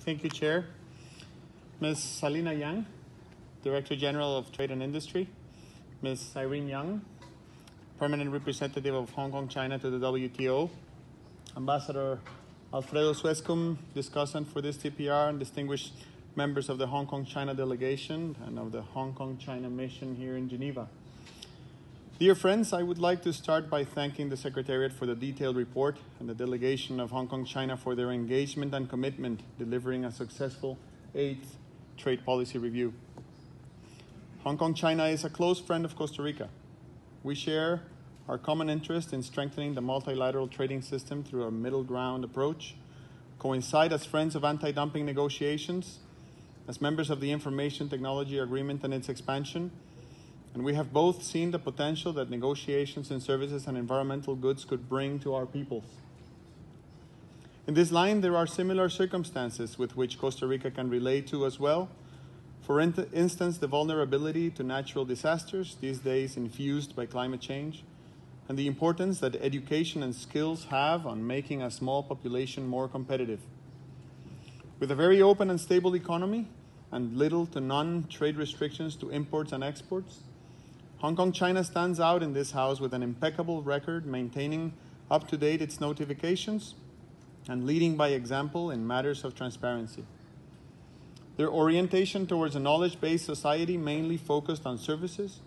Thank you, Chair. Ms. Salina Yang, Director General of Trade and Industry. Ms. Irene Young, Permanent Representative of Hong Kong, China to the WTO. Ambassador Alfredo Suescum, discussant for this TPR, and distinguished members of the Hong Kong, China delegation and of the Hong Kong, China mission here in Geneva. Dear friends, I would like to start by thanking the Secretariat for the detailed report and the delegation of Hong Kong, China for their engagement and commitment delivering a successful 8th trade policy review. Hong Kong, China is a close friend of Costa Rica. We share our common interest in strengthening the multilateral trading system through a middle ground approach, coincide as friends of anti-dumping negotiations, as members of the Information Technology Agreement and its expansion, and we have both seen the potential that negotiations in services and environmental goods could bring to our peoples. In this line, there are similar circumstances with which Costa Rica can relate to as well. For instance, the vulnerability to natural disasters, these days infused by climate change, and the importance that education and skills have on making a small population more competitive. With a very open and stable economy and little to none trade restrictions to imports and exports, Hong Kong, China stands out in this House with an impeccable record, maintaining up to date its notifications and leading by example in matters of transparency. Their orientation towards a knowledge-based society mainly focused on services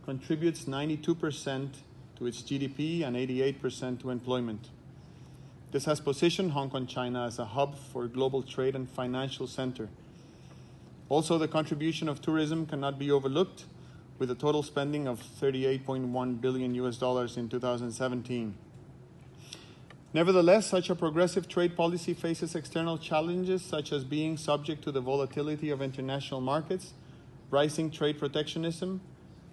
contributes 92% to its GDP and 88% to employment. This has positioned Hong Kong, China as a hub for global trade and financial center. Also, the contribution of tourism cannot be overlooked, with a total spending of $38.1 billion in 2017. Nevertheless, such a progressive trade policy faces external challenges such as being subject to the volatility of international markets, rising trade protectionism,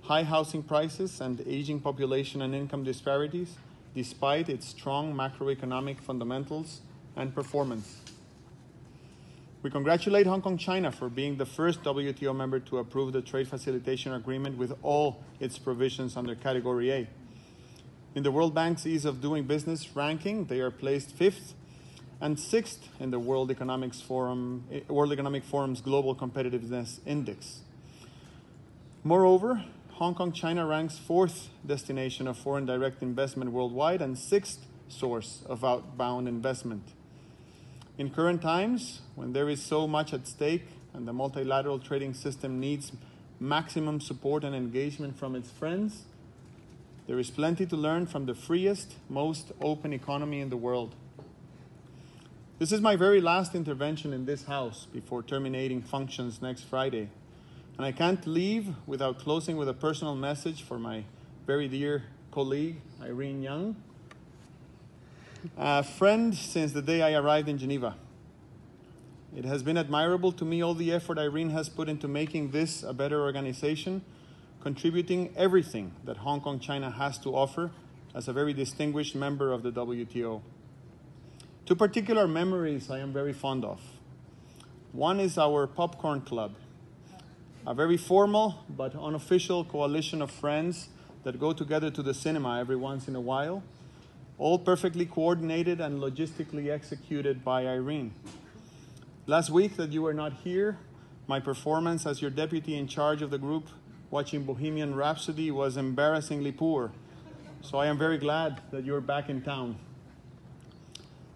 high housing prices, and aging population and income disparities, despite its strong macroeconomic fundamentals and performance. We congratulate Hong Kong, China for being the first WTO member to approve the Trade Facilitation Agreement with all its provisions under Category A. In the World Bank's Ease of Doing Business ranking, they are placed 5th and 6th in the World Economic Forum's Global Competitiveness Index. Moreover, Hong Kong, China ranks 4th destination of foreign direct investment worldwide and 6th source of outbound investment. In current times, when there is so much at stake and the multilateral trading system needs maximum support and engagement from its friends, there is plenty to learn from the freest, most open economy in the world. This is my very last intervention in this House before terminating functions next Friday. And I can't leave without closing with a personal message for my very dear colleague, Irene Young, a friend since the day I arrived in Geneva. It has been admirable to me all the effort Irene has put into making this a better organization, contributing everything that Hong Kong, China has to offer as a very distinguished member of the WTO. Two particular memories I am very fond of. One is our Popcorn Club, a very formal but unofficial coalition of friends that go together to the cinema every once in a while, all perfectly coordinated and logistically executed by Irene. Last week that you were not here, my performance as your deputy in charge of the group watching Bohemian Rhapsody was embarrassingly poor, so I am very glad that you're back in town.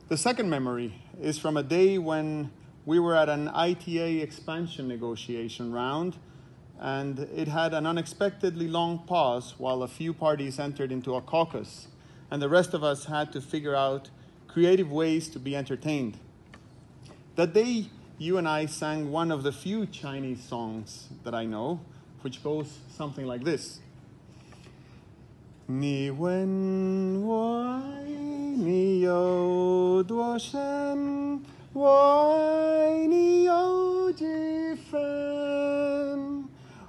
The second memory is from a day when we were at an ITA expansion negotiation round, and it had an unexpectedly long pause while a few parties entered into a caucus, and the rest of us had to figure out creative ways to be entertained. That day, you and I sang one of the few Chinese songs that I know, which goes something like this. 你问我爱你有多深，我爱你有几分？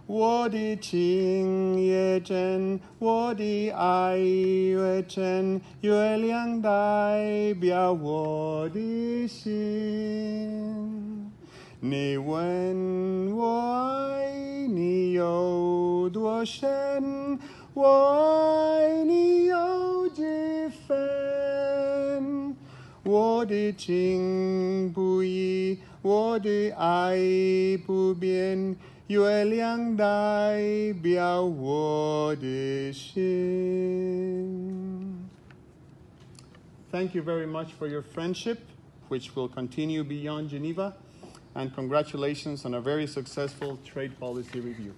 我的情越真，我的爱越真，月亮代表我的心。你问我爱你有多深，我爱你有几分？我的情不移，我 de ai pu bien yue liang dai biao wo de xin. Thank you very much for your friendship, which will continue beyond Geneva, and congratulations on a very successful trade policy review.